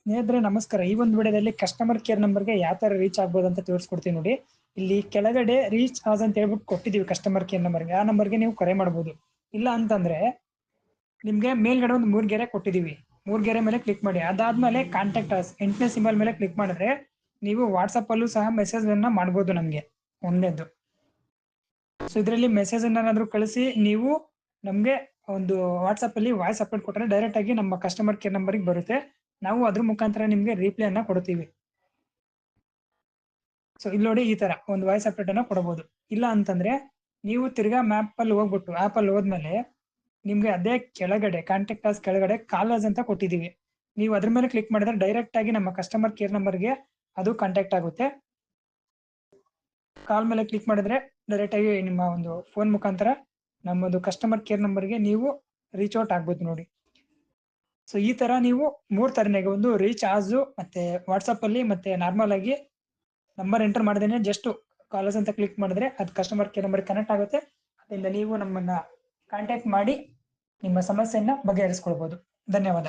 ಸ್ನೇಹಿತರೆ ನಮಸ್ಕಾರ. ಈ ಒಂದು ವಿಡಿಯೋದಲ್ಲಿ ಕಸ್ಟಮರ್ ಕೇರ್ ನಂಬರ್ಗೆ ಯಾವ ತರ ರೀಚ್ ಆಗ್ಬೋದು ಅಂತ ತಿಳಿಸ್ಕೊಡ್ತೀನಿ ನೋಡಿ. ಇಲ್ಲಿ ಕೆಳಗಡೆ ರೀಚ್ ಆಸ್ ಅಂತ ಹೇಳ್ಬಿಟ್ಟು ಕೊಟ್ಟಿದೀವಿ ಕಸ್ಟಮರ್ ಕೇರ್ ನಂಬರ್ಗೆ. ಆ ನಂಬರ್ಗೆ ನೀವು ಕರೆ ಮಾಡಬಹುದು. ಇಲ್ಲ ಅಂತಂದ್ರೆ ನಿಮ್ಗೆ ಮೇಲ್ಗಡೆ ಒಂದು 3 ಗೆರೆ ಕೊಟ್ಟಿದೀವಿ. 3 ಗೆರೆ ಮೇಲೆ ಕ್ಲಿಕ್ ಮಾಡಿ. ಅದಾದ್ಮೇಲೆ ಕಾಂಟ್ಯಾಕ್ಟ್ ಅಸ್ 8ನೇ ಸಿಂಬಲ್ ಮೇಲೆ ಕ್ಲಿಕ್ ಮಾಡಿದ್ರೆ ನೀವು ವಾಟ್ಸ್ಆಪ್ ಅಲ್ಲೂ ಸಹ ಮೆಸೇಜ್ ಅನ್ನ ಮಾಡಬಹುದು ನಮ್ಗೆ. ಒಂದೇದು. ಸೊ ಇದರಲ್ಲಿ ಮೆಸೇಜ್ ಅನ್ನ ಕಳಿಸಿ ನೀವು ನಮ್ಗೆ ಒಂದು ವಾಟ್ಸ್ಆಪ್ ಅಲ್ಲಿ ವಾಯ್ಸ್ ಅಪ್ಡೇಟ್ ಕೊಟ್ಟರೆ ಡೈರೆಕ್ಟ್ ಆಗಿ ನಮ್ಮ ಕಸ್ಟಮರ್ ಕೇರ್ ನಂಬರ್ಗೆ ಬರುತ್ತೆ. ನಾವು ಅದ್ರ ಮುಖಾಂತರ ನಿಮ್ಗೆ ರಿಪ್ಲೈ ಅನ್ನ ಕೊಡ್ತೀವಿ. ಸೊ ಇಲ್ಲಿ ನೋಡಿ ಈ ತರ ಒಂದು ವಾಯ್ಸ್ ಅಪ್ಡೇಟ್ ಅನ್ನ ಕೊಡಬಹುದು. ಇಲ್ಲ ಅಂತಂದ್ರೆ ನೀವು ತಿರ್ಗಾ ಮ್ಯಾಪ್ ಅಲ್ಲಿ ಹೋಗ್ಬಿಟ್ಟು ಆಪ್ ಅಲ್ಲಿ ಹೋದ್ಮೇಲೆ ನಿಮ್ಗೆ ಅದೇ ಕೆಳಗಡೆ ಕಾಂಟ್ಯಾಕ್ಟ್ ಅಸ್ ಕೆಳಗಡೆ ಕಾಲರ್ಸ್ ಅಂತ ಕೊಟ್ಟಿದೀವಿ. ನೀವು ಅದ್ರ ಮೇಲೆ ಕ್ಲಿಕ್ ಮಾಡಿದ್ರೆ ಡೈರೆಕ್ಟ್ ಆಗಿ ನಮ್ಮ ಕಸ್ಟಮರ್ ಕೇರ್ ನಂಬರ್ಗೆ ಅದು ಕಾಂಟ್ಯಾಕ್ಟ್ ಆಗುತ್ತೆ. ಕಾಲ್ ಮೇಲೆ ಕ್ಲಿಕ್ ಮಾಡಿದ್ರೆ ಡೈರೆಕ್ಟ್ ಆಗಿ ನಿಮ್ಮ ಒಂದು ಫೋನ್ ಮುಖಾಂತರ ನಮ್ಮದು ಕಸ್ಟಮರ್ ಕೇರ್ ನಂಬರ್ಗೆ ನೀವು ರೀಚ್ ಔಟ್ ಆಗ್ಬೋದು ನೋಡಿ. ಸೊ ಈ ತರ ನೀವು 3 ತರನಾಗಿ ಒಂದು ರೀಚ್ ಆಸು ಮತ್ತೆ ವಾಟ್ಸ್ಆಪ್ ಅಲ್ಲಿ ಮತ್ತೆ ನಾರ್ಮಲ್ ಆಗಿ ನಂಬರ್ ಎಂಟರ್ ಮಾಡಿದ್ರೆ ಜಸ್ಟ್ ಕಾಲರ್ಸ್ ಅಂತ ಕ್ಲಿಕ್ ಮಾಡಿದ್ರೆ ಅದು ಕಸ್ಟಮರ್ ಕೇರ್ ನಂಬರ್ ಕನೆಕ್ಟ್ ಆಗುತ್ತೆ. ಅದರಿಂದ ನೀವು ನಮ್ಮನ್ನ ಕಾಂಟ್ಯಾಕ್ಟ್ ಮಾಡಿ ನಿಮ್ಮ ಸಮಸ್ಯೆಯನ್ನ ಬಗೆಹರಿಸಿಕೊಳ್ಬಹುದು. ಧನ್ಯವಾದ.